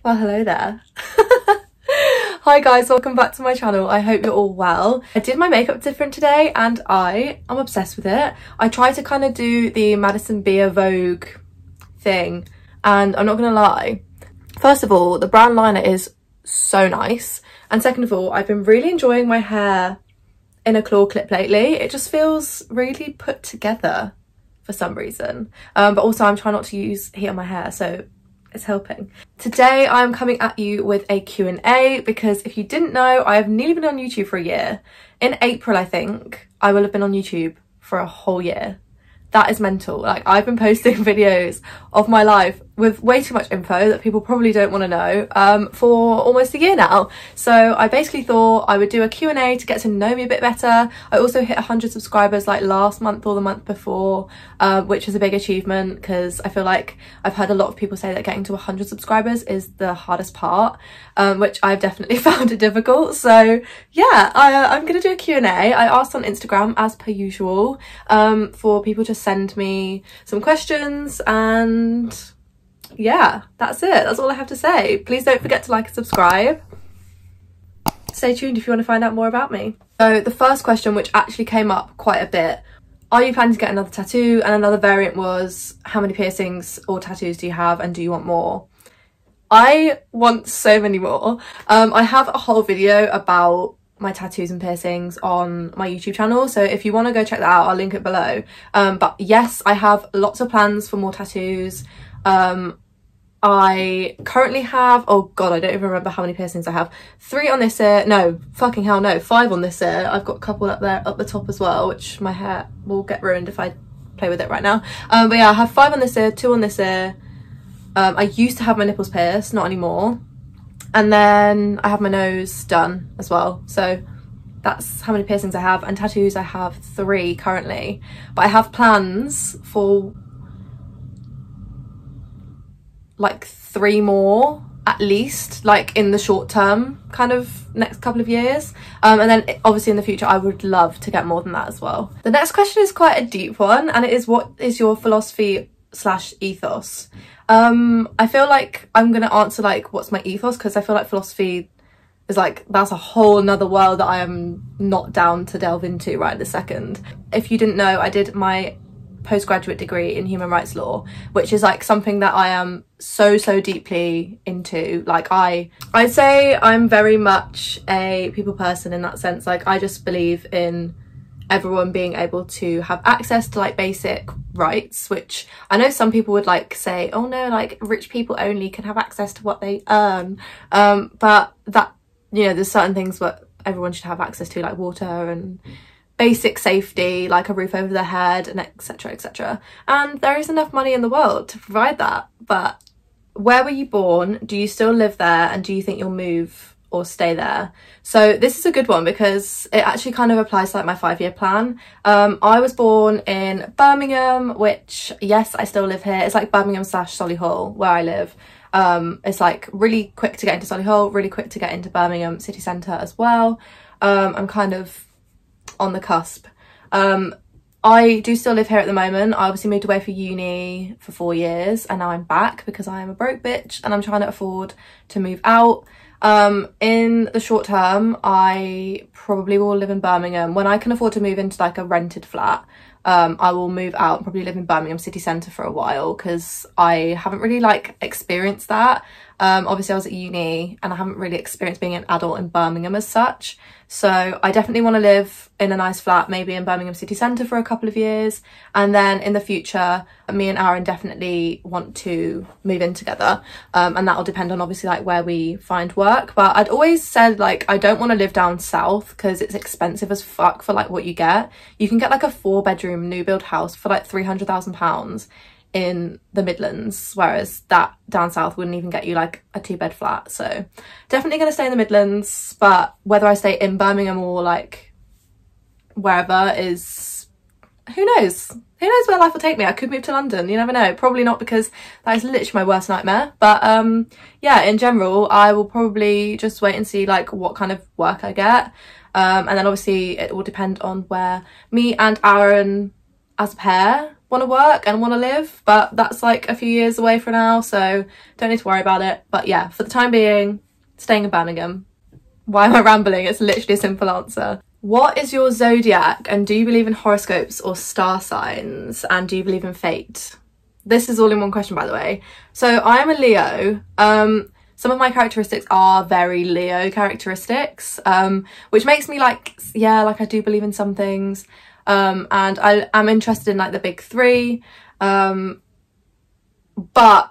Well, hello there. Hi guys, welcome back to my channel. I hope you're all well. I did my makeup different today and I'm obsessed with it. I tried to kind of do the Madison Beer Vogue thing and I'm not gonna lie. First of all, the brown liner is so nice. And second of all, I've been really enjoying my hair in a claw clip lately. It just feels really put together for some reason. But also I'm trying not to use heat on my hair, so it's helping. Today I'm coming at you with a Q&A because if you didn't know, I have nearly been on YouTube for a year. In April, I think, I will have been on YouTube for a whole year. That is mental. Like, I've been posting videos of my life with way too much info that people probably don't want to know for almost a year now. So I basically thought I would do a Q&A to get to know me a bit better. I also hit 100 subscribers like last month or the month before, which is a big achievement because I feel like I've heard a lot of people say that getting to 100 subscribers is the hardest part, which I've definitely found it difficult. So yeah, I'm going to do a Q&A. I asked on Instagram as per usual for people to send me some questions, and yeah, that's it. That's all I have to say. Please don't forget to like and subscribe. Stay tuned if you want to find out more about me. So the first question, which actually came up quite a bit, are you planning to get another tattoo? And another variant was, how many piercings or tattoos do you have and do you want more? I want so many more. I have a whole video about my tattoos and piercings on my YouTube channel, so if you want to go check that out, I'll link it below. But yes, I have lots of plans for more tattoos. I currently have, oh god, I don't even remember how many piercings I have. 3 on this ear, no, fucking hell no, 5 on this ear. I've got a couple up there, up the top as well, which my hair will get ruined if I play with it right now. But yeah, I have 5 on this ear, 2 on this ear. I used to have my nipples pierced, not anymore. And then I have my nose done as well. So that's how many piercings I have. And tattoos, I have 3 currently. But I have plans for like 3 more at least, like in the short term, kind of next couple of years. And then obviously in the future, I would love to get more than that as well. The next question is quite a deep one, and it is, what is your philosophy / ethos? I feel like I'm gonna answer like what's my ethos, because I feel like philosophy is like, that's a whole nother world that I am not down to delve into right this second. If you didn't know, I did my postgraduate degree in human rights law, which is like something that I am so deeply into. Like I'd say I'm very much a people person in that sense. Like I just believe in everyone being able to have access to like basic rights, which I know some people would like say, oh no, like rich people only can have access to what they earn, but that, you know, there's certain things that everyone should have access to, like water and basic safety, like a roof over their head, and etc etc. And there is enough money in the world to provide that. But where were you born? Do you still live there? And do you think you'll move or stay there? So this is a good one because it actually kind of applies to like my 5-year plan. I was born in Birmingham, which yes, I still live here. It's like Birmingham / Solihull where I live. It's like really quick to get into Solihull, really quick to get into Birmingham city centre as well. I'm kind of on the cusp. I do still live here at the moment. I obviously moved away for uni for 4 years and now I'm back because I am a broke bitch and I'm trying to afford to move out. In the short term, I probably will live in Birmingham. When I can afford to move into like a rented flat, I will move out and probably live in Birmingham city centre for a while because I haven't really like experienced that. Obviously I was at uni and I haven't really experienced being an adult in Birmingham as such. So I definitely want to live in a nice flat, maybe in Birmingham city centre for a couple of years. And then in the future, me and Aaron definitely want to move in together. And that'll depend on obviously like where we find work. But I'd always said like, I don't want to live down south because it's expensive as fuck for like what you get. You can get like a 4-bedroom new build house for like £300,000 in the Midlands, whereas that down south wouldn't even get you like a 2-bed flat. So definitely gonna stay in the Midlands, but whether I stay in Birmingham or like wherever is, who knows where life will take me. I could move to London, you never know. Probably not, because that is literally my worst nightmare. But yeah, in general I will probably just wait and see like what kind of work I get, and then obviously it will depend on where me and Aaron as a pair want to work and want to live, but that's like a few years away from now, so don't need to worry about it. But yeah, for the time being, staying in Birmingham. Why am I rambling? It's literally a simple answer. What is your zodiac, and do you believe in horoscopes or star signs, and do you believe in fate? This is all in one question, by the way. So I am a Leo. Some of my characteristics are very Leo characteristics, which makes me like, yeah, like I do believe in some things. And I am interested in like the big three. But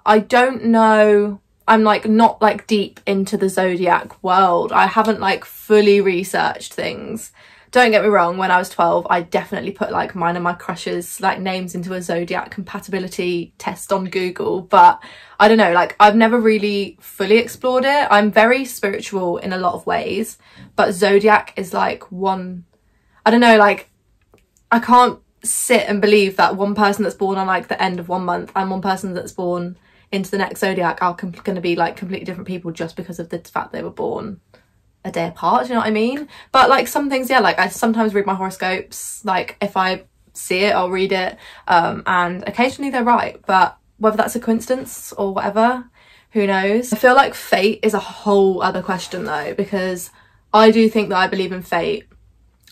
I don't know, I'm like not like deep into the zodiac world. I haven't like fully researched things. Don't get me wrong, when I was 12, I definitely put like mine and my crushes like names into a zodiac compatibility test on Google, but I don't know, like I've never really fully explored it. I'm very spiritual in a lot of ways, but zodiac is like one, I don't know, like I can't sit and believe that one person that's born on like the end of one month and one person that's born into the next zodiac are going to be like completely different people just because of the fact they were born a day apart, do you know what I mean? But like some things, yeah, like I sometimes read my horoscopes, like if I see it I'll read it, and occasionally they're right, but whether that's a coincidence or whatever, who knows. I feel like fate is a whole other question though, because I do think that I believe in fate.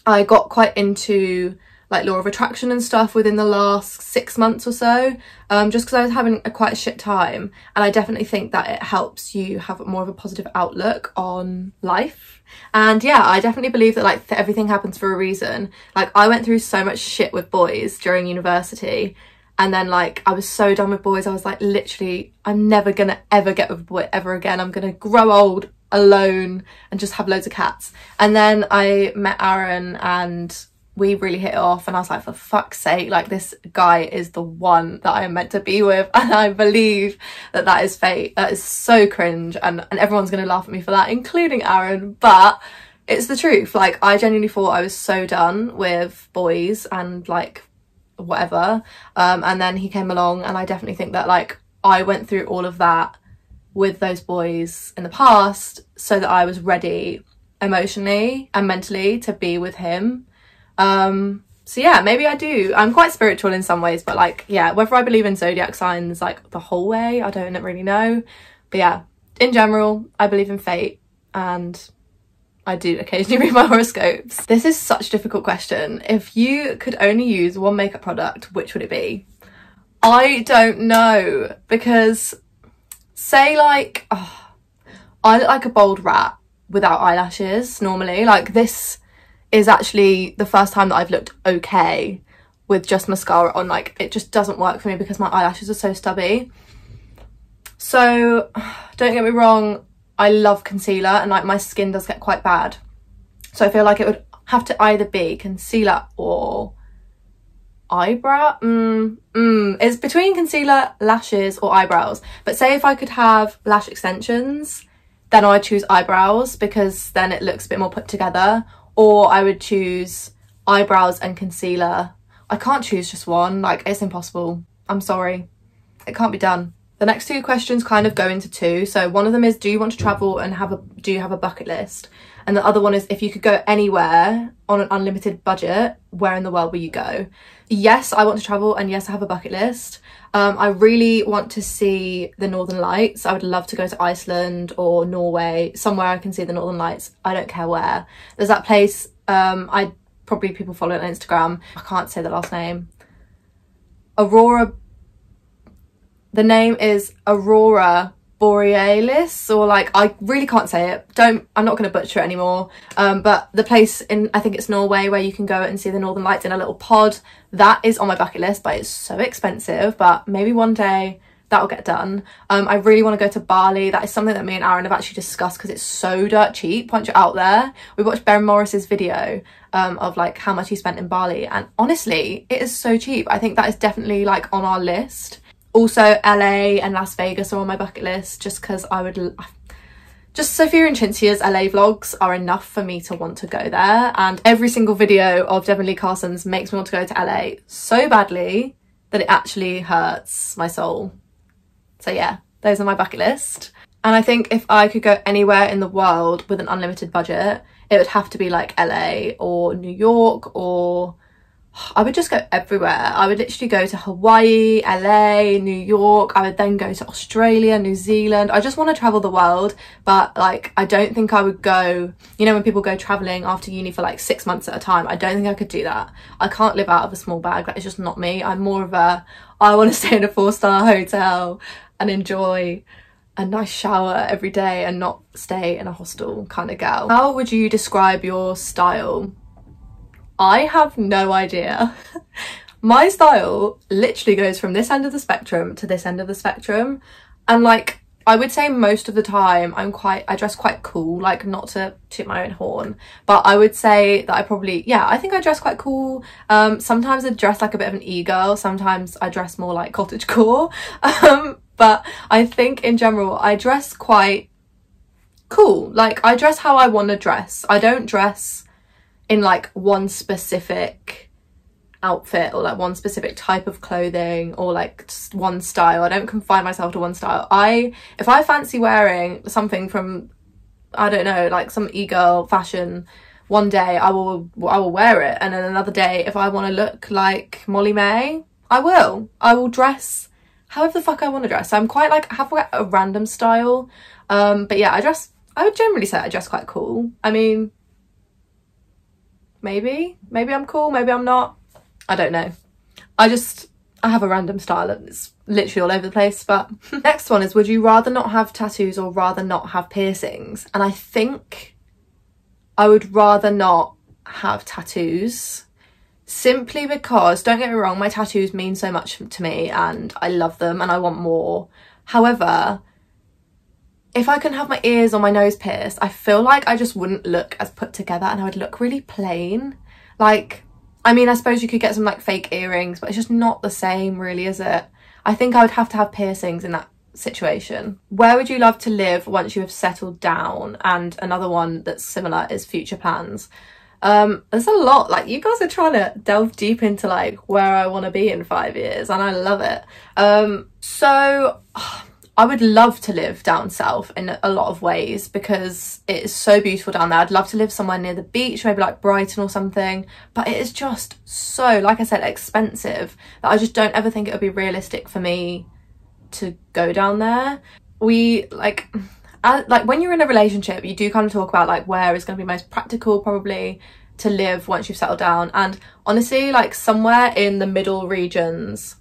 I got quite into like law of attraction and stuff within the last 6 months or so, just because I was having quite a shit time, and I definitely think that it helps you have more of a positive outlook on life. And yeah, I definitely believe that like everything happens for a reason. Like I went through so much shit with boys during university, and then like I was so done with boys. I was like, literally, I'm never gonna ever get with a boy ever again. I'm gonna grow old alone and just have loads of cats. And then I met Aaron and we really hit it off, and I was like, for fuck's sake, like this guy is the one that I am meant to be with. And I believe that that is fate. That is so cringe, and everyone's gonna laugh at me for that, including Aaron, but it's the truth. Like I genuinely thought I was so done with boys and like whatever, and then he came along, and I definitely think that like I went through all of that with those boys in the past so that I was ready emotionally and mentally to be with him. So yeah, maybe I do. I'm quite spiritual in some ways, but like, yeah, whether I believe in zodiac signs like the whole way, I don't really know. But yeah, in general, I believe in fate, and I do occasionally read my horoscopes. This is such a difficult question. If you could only use one makeup product, which would it be? I don't know, because say like, oh, I look like a bald rat without eyelashes normally. Like this is actually the first time that I've looked okay with just mascara on. Like it just doesn't work for me because my eyelashes are so stubby. So don't get me wrong, I love concealer, and like my skin does get quite bad, so I feel like it would have to either be concealer or eyebrow. It's between concealer, lashes or eyebrows. But say if I could have lash extensions, then I'd choose eyebrows because then it looks a bit more put together. Or I would choose eyebrows and concealer. I can't choose just one, like it's impossible. I'm sorry, it can't be done. The next two questions kind of go into two. So one of them is, do you want to travel and do you have a bucket list? And the other one is, if you could go anywhere on an unlimited budget, where in the world will you go? Yes, I want to travel, and yes, I have a bucket list. I really want to see the Northern Lights. I would love to go to Iceland or Norway, somewhere I can see the Northern Lights. I don't care where. There's that place, probably people follow it on Instagram. I can't say the last name. Aurora. The name is Aurora Borealis, or like, I really can't say it. I'm not going to butcher it anymore. But the place in, I think it's Norway, where you can go and see the Northern Lights in a little pod, that is on my bucket list, but it's so expensive. But maybe one day that'll get done. I really want to go to Bali. That is something that me and Aaron have actually discussed because it's so dirt cheap once you're out there. We watched Ben Morris's video of like how much he spent in Bali, and honestly it is so cheap. I think that is definitely like on our list. Also LA and Las Vegas are on my bucket list, just because I would just Sophia and Cinzia's LA vlogs are enough for me to want to go there, and every single video of Devon Lee Carson's makes me want to go to LA so badly that it actually hurts my soul. So yeah, those are my bucket list. And I think if I could go anywhere in the world with an unlimited budget, it would have to be like LA or New York or I would just go everywhere. I would literally go to Hawaii, LA, New York. I would then go to Australia, New Zealand. I just want to travel the world, but like I don't think I would go, you know, when people go traveling after uni for like 6 months at a time. I don't think I could do that. I can't live out of a small bag. That is just not me. I'm more of a, I want to stay in a 4-star hotel and enjoy a nice shower every day and not stay in a hostel kind of gal. How would you describe your style? I have no idea. My style literally goes from this end of the spectrum to this end of the spectrum, and like I would say most of the time I dress quite cool, like not to toot my own horn, but I would say that I probably, yeah, I think I dress quite cool. Sometimes I dress like a bit of an e-girl, sometimes I dress more like cottagecore, but I think in general I dress quite cool. Like I dress how I want to dress. I don't dress in like one specific outfit or like one specific type of clothing or like just one style. I don't confine myself to one style. If I fancy wearing something from, I don't know, like some e-girl fashion one day, I will wear it, and then another day if I want to look like Molly May, I will dress however the fuck I want to dress. So I'm quite like, I have a random style, but yeah, I would generally say I dress quite cool. I mean, maybe I'm cool, maybe I'm not, I don't know. I have a random style that's literally all over the place. But next one is, would you rather not have tattoos or rather not have piercings? And I think I would rather not have tattoos, simply because, don't get me wrong, my tattoos mean so much to me and I love them and I want more. However, if I can have my ears or my nose pierced, I feel like I just wouldn't look as put together and I would look really plain. Like, I mean, I suppose you could get some like fake earrings, but it's just not the same really, is it? I think I would have to have piercings in that situation. Where would you love to live once you have settled down? And another one that's similar is future plans. There's a lot, like you guys are trying to delve deep into like where I want to be in 5 years, and I love it. So I would love to live down south in a lot of ways because it is so beautiful down there. I'd love to live somewhere near the beach, maybe like Brighton or something, but it is just so, like I said, expensive that I just don't ever think it would be realistic for me to go down there. Like when you're in a relationship, you do kind of talk about like where is going to be most practical probably to live once you've settled down, and honestly like somewhere in the middle regions,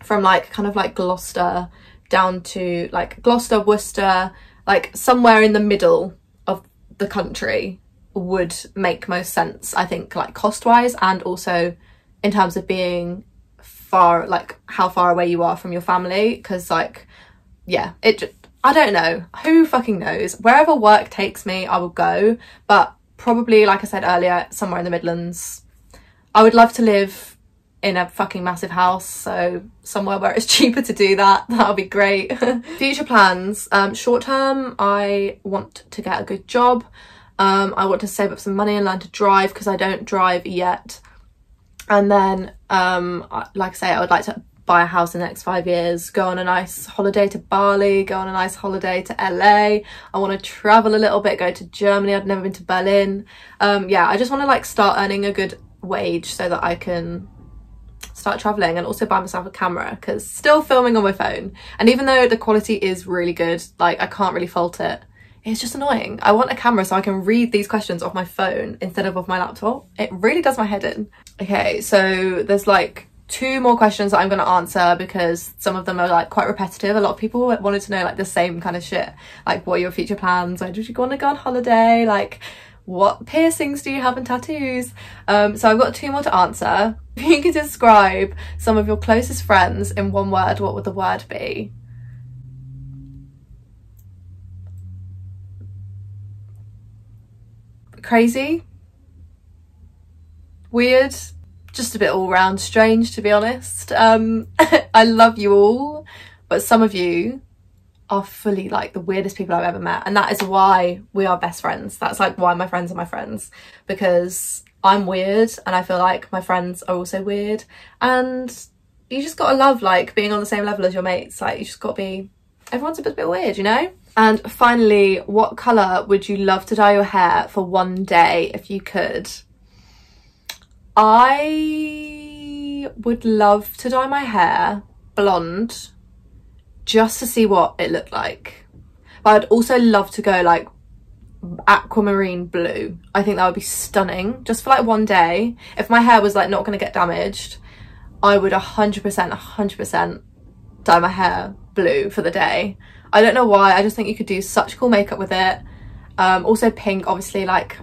from like kind of like Gloucester down to like Gloucester, Worcester, like somewhere in the middle of the country would make most sense, I think, like cost wise, and also in terms of being far, like how far away you are from your family, because like yeah, I don't know, who fucking knows. Wherever work takes me I will go, but probably, like I said earlier, somewhere in the Midlands. I would love to live in a fucking massive house, so somewhere where it's cheaper to do that, that'll be great. Future plans, short term, I want to get a good job. I want to save up some money and learn to drive because I don't drive yet. And then, like I say, I would like to buy a house in the next 5 years, go on a nice holiday to Bali, go on a nice holiday to LA. I want to travel a little bit, go to Germany. I've never been to Berlin. Yeah, I just want to like start earning a good wage so that I can start traveling, and also buy myself a camera, because still filming on my phone, and even though the quality is really good, like I can't really fault it, it's just annoying. I want a camera so I can read these questions off my phone instead of off my laptop. It really does my head in. Okay, so there's like 2 more questions that I'm going to answer because some of them are like quite repetitive. A lot of people wanted to know like the same kind of shit, like what are your future plans, where did you want to go on holiday, like what piercings do you have and tattoos? So I've got 2 more to answer. If you could describe some of your closest friends in one word, what would the word be? Crazy, weird, just a bit all round strange, to be honest. I love you all, but some of you are fully like the weirdest people I've ever met, and that is why we are best friends. That's like why my friends are my friends, because I'm weird and I feel like my friends are also weird, and you just gotta love like being on the same level as your mates. Like you just gotta be, everyone's a bit weird, you know? And finally, what colour would you love to dye your hair for one day if you could? I would love to dye my hair blonde just to see what it looked like. But I'd also love to go like aquamarine blue. I think that would be stunning just for like one day. If my hair was like not going to get damaged, I would 100% dye my hair blue for the day. I don't know why, I just think you could do such cool makeup with it. Also pink, obviously, like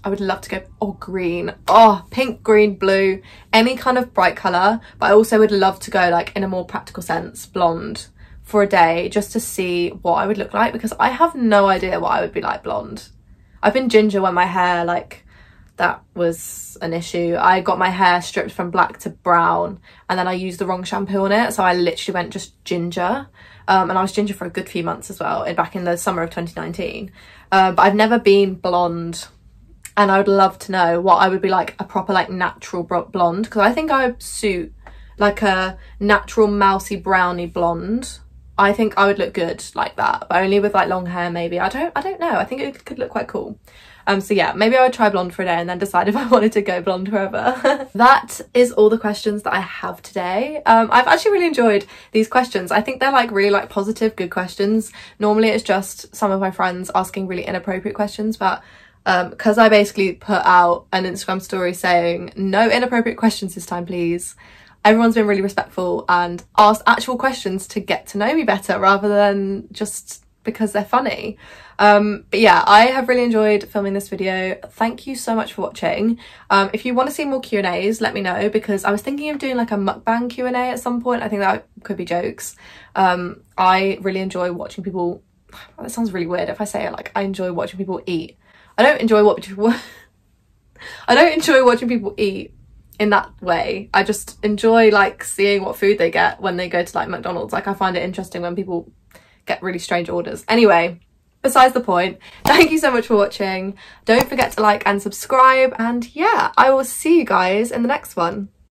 I would love to go, or green, oh, pink, green, blue, any kind of bright colour. But I also would love to go like in a more practical sense, blonde for a day, just to see what I would look like, because I have no idea what I would be like blonde. I've been ginger when my hair, like, that was an issue. I got my hair stripped from black to brown and then I used the wrong shampoo on it, so I literally went just ginger. And I was ginger for a good few months as well, back in the summer of 2019. But I've never been blonde, and I would love to know what I would be like, a proper like natural blonde, because I think I would suit like a natural mousy browny blonde. I think I would look good like that, but only with like long hair maybe. I don't know, I think it could look quite cool. So yeah, maybe I would try blonde for a day and then decide if I wanted to go blonde forever. That is all the questions that I have today. I've actually really enjoyed these questions. I think they're like really like positive, good questions. Normally it's just some of my friends asking really inappropriate questions, but because I basically put out an Instagram story saying no inappropriate questions this time please, everyone's been really respectful and asked actual questions to get to know me better rather than just because they're funny. But yeah, I have really enjoyed filming this video. Thank you so much for watching. If you want to see more Q&As, let me know, because I was thinking of doing like a mukbang Q&A at some point. I think that could be jokes. I really enjoy watching people, that sounds really weird if I say it, like I enjoy watching people eat. I don't enjoy watching people eat in that way. I just enjoy like seeing what food they get when they go to like McDonald's. Like I find it interesting when people get really strange orders. Anyway, besides the point, thank you so much for watching. Don't forget to like and subscribe, and yeah, I will see you guys in the next one.